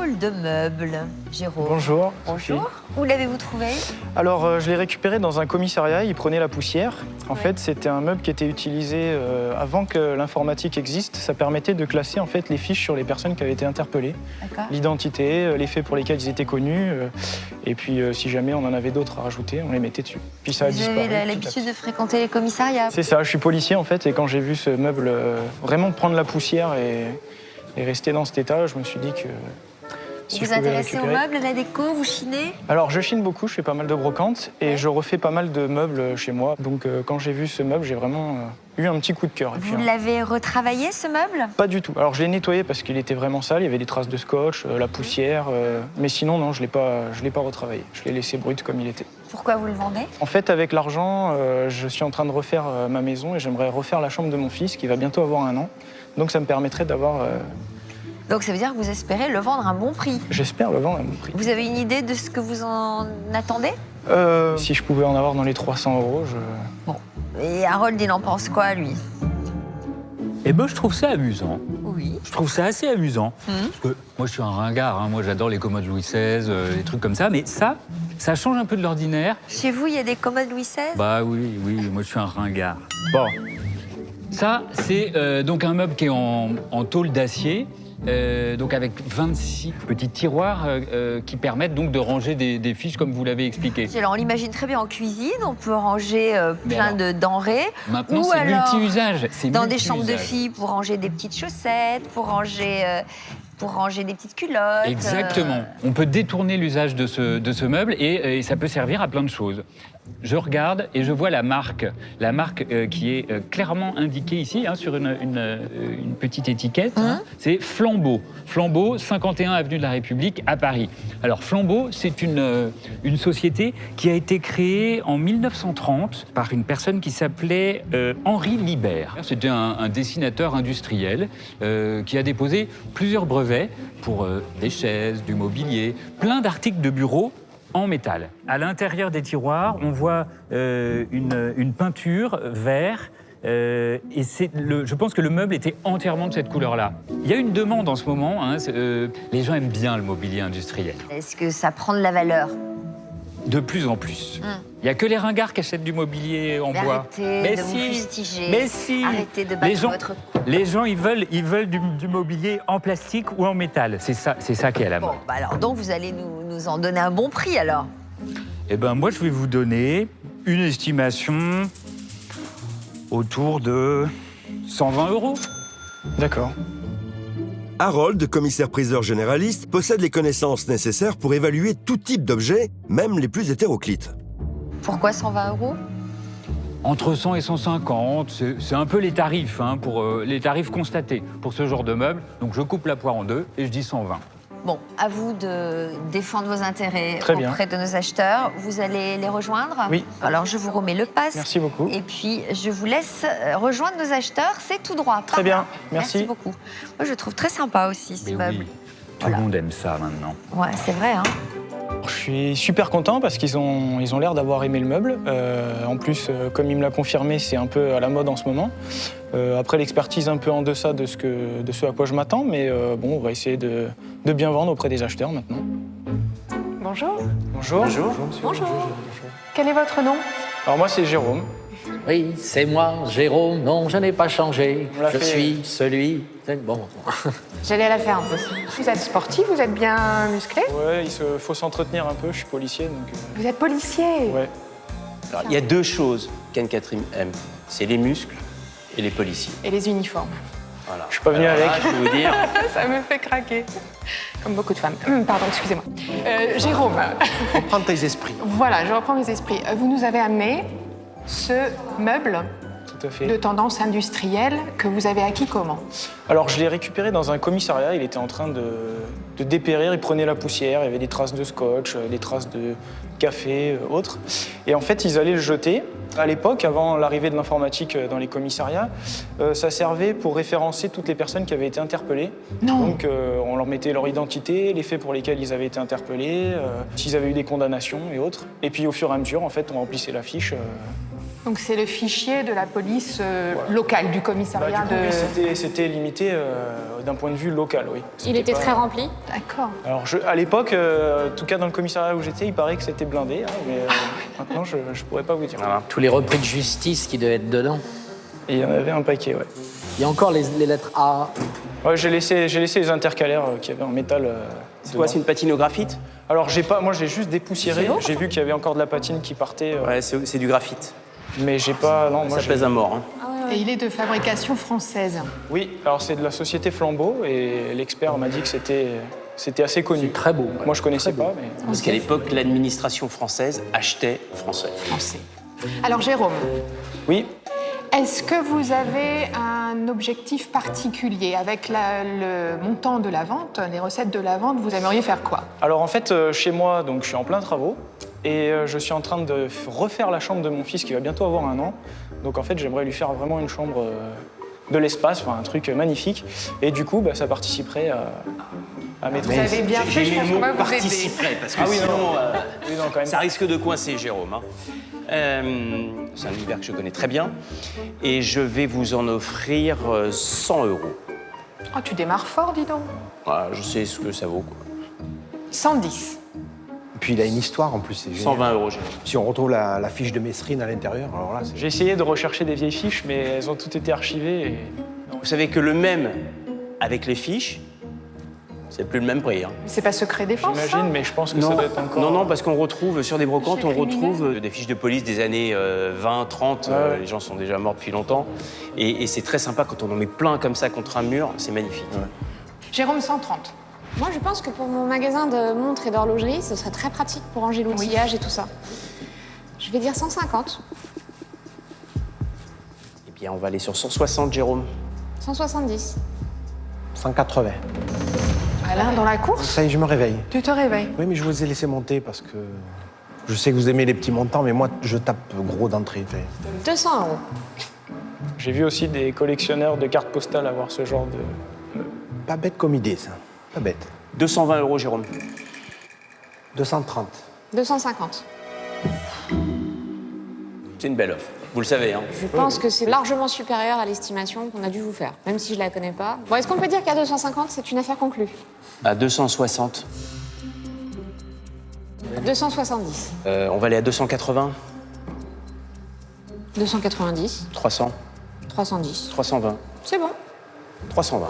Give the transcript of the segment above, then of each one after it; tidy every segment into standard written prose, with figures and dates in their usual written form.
drôle de meuble, Jérôme. Bonjour. Bonjour. Où l'avez-vous trouvé? Alors, je l'ai récupéré dans un commissariat, il prenait la poussière. En fait, c'était un meuble qui était utilisé avant que l'informatique existe. Ça permettait de classer en fait, les fiches sur les personnes qui avaient été interpellées. L'identité, les faits pour lesquels ils étaient connus. Et puis, si jamais on en avait d'autres à rajouter, on les mettait dessus. Puis ça a disparu. Vous avez l'habitude de fréquenter les commissariats? C'est ça, je suis policier en fait. Et quand j'ai vu ce meuble vraiment prendre la poussière et rester dans cet état, je me suis dit que... Si vous vous intéressez aux meubles, à la déco, vous chinez? Alors je chine beaucoup, je fais pas mal de brocantes et je refais pas mal de meubles chez moi. Donc quand j'ai vu ce meuble, j'ai vraiment eu un petit coup de cœur. Vous l'avez retravaillé ce meuble? Pas du tout. Alors je l'ai nettoyé parce qu'il était vraiment sale, il y avait des traces de scotch, la poussière. Mais sinon non, je l'ai pas retravaillé. Je l'ai laissé brut comme il était. Pourquoi vous le vendez? En fait, avec l'argent, je suis en train de refaire ma maison et j'aimerais refaire la chambre de mon fils qui va bientôt avoir 1 an. Donc ça me permettrait d'avoir... Donc ça veut dire que vous espérez le vendre à un bon prix? J'espère le vendre à un bon prix. Vous avez une idée de ce que vous en attendez? Si je pouvais en avoir dans les 300 €, je... Bon. Et Harold, il en pense quoi, lui? Eh ben, je trouve ça amusant. Oui. Je trouve ça assez amusant. Parce que moi, je suis un ringard. Hein. Moi, j'adore les commodes Louis XVI, les trucs comme ça. Mais ça change un peu de l'ordinaire. Chez vous, il y a des commodes Louis XVI? Bah oui, moi, je suis un ringard. Bon. Ça, c'est donc un meuble qui est en tôle d'acier. Donc avec 26 petits tiroirs qui permettent donc de ranger des fiches comme vous l'avez expliqué. Alors on l'imagine très bien en cuisine, on peut ranger plein de denrées. Maintenant ou c'est alors multi-usage. Dans des chambres de filles pour ranger des petites chaussettes, pour ranger des petites culottes. Exactement. On peut détourner l'usage de ce meuble et ça peut servir à plein de choses. Je regarde et je vois la marque qui est clairement indiquée ici sur une petite étiquette. C'est Flambeau. Flambeau, 51 avenue de la République à Paris. Alors Flambeau, c'est une société qui a été créée en 1930 par une personne qui s'appelait Henri Libert. C'était un dessinateur industriel qui a déposé plusieurs brevets pour des chaises, du mobilier, plein d'articles de bureau en métal. À l'intérieur des tiroirs, on voit une peinture vert. Et je pense que le meuble était entièrement de cette couleur-là. Il y a une demande en ce moment. Les gens aiment bien le mobilier industriel. Est-ce que ça prend de la valeur? De plus en plus. Il n'y a que les ringards qui achètent du mobilier en bois. Arrêtez de vous fustiger. Mais si. Arrêtez de battre votre cou. Les gens, ils veulent du mobilier en plastique ou en métal. C'est ça qui est à la mode. Bon, alors donc vous allez nous en donner un bon prix alors? Eh ben moi, je vais vous donner une estimation autour de 120 €. D'accord. Harold, commissaire-priseur généraliste, possède les connaissances nécessaires pour évaluer tout type d'objets, même les plus hétéroclites. Pourquoi 120 €? Entre 100 et 150, c'est un peu les tarifs, pour les tarifs constatés pour ce genre de meubles. Donc je coupe la poire en deux et je dis 120. Bon, à vous de défendre vos intérêts auprès de nos acheteurs. Vous allez les rejoindre? Oui. Alors, je vous remets le pass. Merci beaucoup. Et puis, je vous laisse rejoindre nos acheteurs. C'est tout droit. Très bien, merci. Merci beaucoup. Moi, je le trouve très sympa aussi, ce meuble. Oui, tout le monde aime ça maintenant. Ouais, c'est vrai, hein. Je suis super content parce qu'ils ont l'air d'avoir aimé le meuble. En plus, comme il me l'a confirmé, c'est un peu à la mode en ce moment. Après, l'expertise un peu en deçà de ce à quoi je m'attends, mais bon, on va essayer de bien vendre auprès des acheteurs maintenant. Bonjour. Bonjour. Bonjour. Bonjour. Quel est votre nom? Alors moi, c'est Jérôme. Oui, c'est moi, Jérôme. Non, je n'ai pas changé. Je suis celui... Bon. J'allais à la ferme. Vous êtes sportif, vous êtes bien musclé? Ouais, faut s'entretenir un peu, je suis policier, donc... Vous êtes policier? Ouais. Alors, il y a 2 choses qu'Anne-Catherine aime. C'est les muscles et les policiers. Et les uniformes. Voilà. Je suis pas venu Alors avec. là, je peux vous dire... Ça me fait craquer. Comme beaucoup de femmes. Pardon, excusez-moi. Jérôme. Reprendre tes esprits. Voilà, je reprends mes esprits. Vous nous avez amené ce meuble Tout à fait. de tendance industrielle que vous avez acquis comment? Alors, je l'ai récupéré dans un commissariat. Il était en train de dépérir. Il prenait la poussière. Il y avait des traces de scotch, des traces de café, autres. Et en fait, ils allaient le jeter. À l'époque, avant l'arrivée de l'informatique dans les commissariats, ça servait pour référencer toutes les personnes qui avaient été interpellées. Non. Donc, on leur mettait leur identité, les faits pour lesquels ils avaient été interpellés, s'ils avaient eu des condamnations et autres. Et puis, au fur et à mesure, en fait, on remplissait la fiche. Donc c'est le fichier de la police locale, du commissariat C'était limité d'un point de vue local, oui. Il était très rempli. D'accord. Alors à l'époque, en tout cas dans le commissariat où j'étais, il paraît que c'était blindé, hein, mais maintenant je pourrais pas vous dire. Voilà. Tous les repris de justice qui devaient être dedans. Et il y en avait un paquet, ouais. Il y a encore les lettres A. Ouais, j'ai laissé les intercalaires qu'il y avait en métal. C'est quoi, c'est une patine au graphite? Alors moi j'ai juste dépoussiéré. J'ai vu qu'il y avait encore de la patine qui partait. Ouais, c'est du graphite. Mais j'ai pas. Non, moi Ça pèse à mort. Hein. Et il est de fabrication française. Oui, alors c'est de la société Flambeau et l'expert m'a dit que c'était assez connu. C'est très beau. Moi je connaissais pas, mais. Parce qu'à l'époque, l'administration française achetait français. Alors Jérôme, Oui. est-ce que vous avez un objectif particulier avec le montant de la vente, les recettes de la vente? Vous aimeriez faire quoi? Alors en fait, chez moi, donc je suis en plein travaux et je suis en train de refaire la chambre de mon fils qui va bientôt avoir 1 an. Donc en fait, j'aimerais lui faire vraiment une chambre de l'espace, enfin un truc magnifique. Et du coup, ça participerait à mes Vous avez bien fait, je pense qu'on va vous aider. Participerait, parce que Ah oui, sinon, Oui, non, quand même. ça risque de coincer, Jérôme. Hein. C'est un univers que je connais très bien. Et je vais vous en offrir 100 €. Oh, tu démarres fort, dis donc. Voilà, je sais ce que ça vaut. Quoi. 110. Et puis il a une histoire en plus, c'est génial. 120 €, Jérôme. Si on retrouve la fiche de Mesrine à l'intérieur, alors là, c'est... J'ai essayé de rechercher des vieilles fiches, mais elles ont toutes été archivées. Et... Vous savez que le même avec les fiches, c'est plus le même prix. Hein. C'est pas secret défense, J'imagine, mais je pense que ça doit être encore... Non, parce qu'on retrouve sur des brocantes, Chez on criminel. retrouve des fiches de police des années 20, 30. Ouais. Les gens sont déjà morts depuis longtemps. Et c'est très sympa quand on en met plein comme ça contre un mur. C'est magnifique. Ouais. Jérôme, 130. Moi, je pense que pour mon magasin de montres et d'horlogerie, ce serait très pratique pour ranger l'outillage et tout ça. Je vais dire 150. Eh bien, on va aller sur 160, Jérôme. 170. 180. Alain, dans la course, Ça y est, je me réveille. tu te réveilles. Oui, mais je vous ai laissé monter parce que je sais que vous aimez les petits montants, mais moi, je tape gros d'entrée. 200 €. J'ai vu aussi des collectionneurs de cartes postales avoir ce genre de... Pas bête comme idée, ça. Pas bête. 220 €, Jérôme. 230. 250. C'est une belle offre. Vous le savez, hein. Je pense que c'est largement supérieur à l'estimation qu'on a dû vous faire, même si je la connais pas. Bon, est-ce qu'on peut dire qu'à 250, c'est une affaire conclue? À 260. 270. On va aller à 280. 290. 300. 310. 320. C'est bon. 320.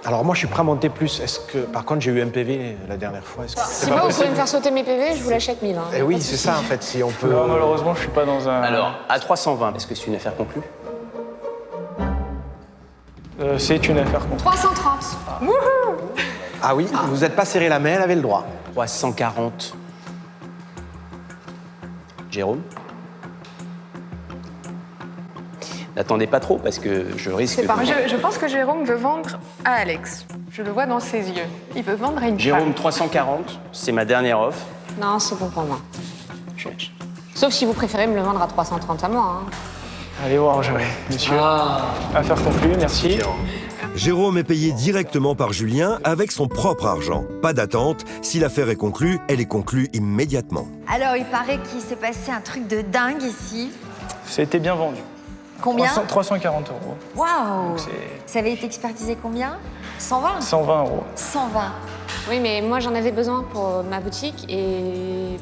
Alors moi, je suis prêt à monter plus. Est-ce que, par contre, j'ai eu un PV la dernière fois. Est-ce que... Si moi, vous pouvez me faire sauter mes PV, je vous l'achète 1000. Hein. Eh oui, c'est ça, en fait, si on peut... Non, malheureusement, je suis pas dans un... Alors, à 320, est-ce que c'est une affaire conclue? C'est une affaire contre. 330. Ah oui, vous n'êtes pas serré la main, elle avait le droit. 340. Jérôme? N'attendez pas trop parce que je risque C'est pas... de... je pense que Jérôme veut vendre à Alex. Je le vois dans ses yeux. Il veut vendre à une Jérôme, femme. 340, c'est ma dernière offre. Non, c'est bon pour moi. Sauf si vous préférez me le vendre à 330 à moi. Hein. Allez voir, monsieur. Affaire conclue, merci. Jérôme est payé directement par Julien avec son propre argent. Pas d'attente, si l'affaire est conclue, elle est conclue immédiatement. Alors, il paraît qu'il s'est passé un truc de dingue ici. C'était bien vendu. Combien? 340 €. Waouh! c'est- Ça avait été expertisé combien? 120? 120 €. 120. Oui, mais moi, j'en avais besoin pour ma boutique et...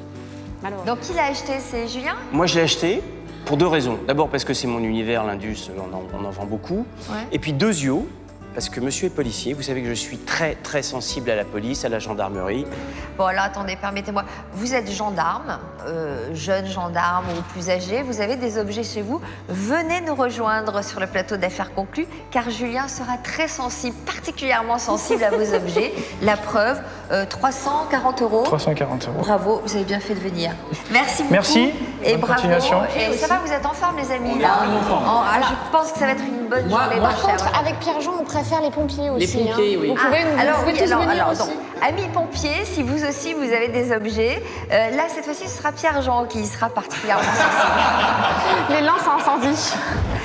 malheureusement. Donc, qui l'a acheté? C'est Julien? Moi, je l'ai acheté pour 2 raisons. D'abord parce que c'est mon univers, l'Indus, on en vend beaucoup. Ouais. Et puis deuxio, parce que monsieur est policier. Vous savez que je suis très, très sensible à la police, à la gendarmerie. Bon, alors attendez, permettez-moi. Vous êtes gendarme, jeune gendarme ou plus âgé, vous avez des objets chez vous. Venez nous rejoindre sur le plateau d'affaires conclues, car Julien sera très sensible, particulièrement sensible à vos objets. La preuve, 340 €. 340 €. Bravo, vous avez bien fait de venir. Merci beaucoup. Merci. Et Bonne bravo. continuation. Et ça va, vous êtes en forme, les amis, là? Je pense que ça va être une bonne journée. Par contre, avec Pierre-Jean, on préfère les pompiers aussi. pompiers, hein. oui. Vous pouvez, alors, vous pouvez oui, tous venir alors, aussi. donc, amis pompiers, si vous aussi vous avez des objets, là cette fois-ci ce sera Pierre-Jean qui y sera particulièrement sensible. Les lances à incendie.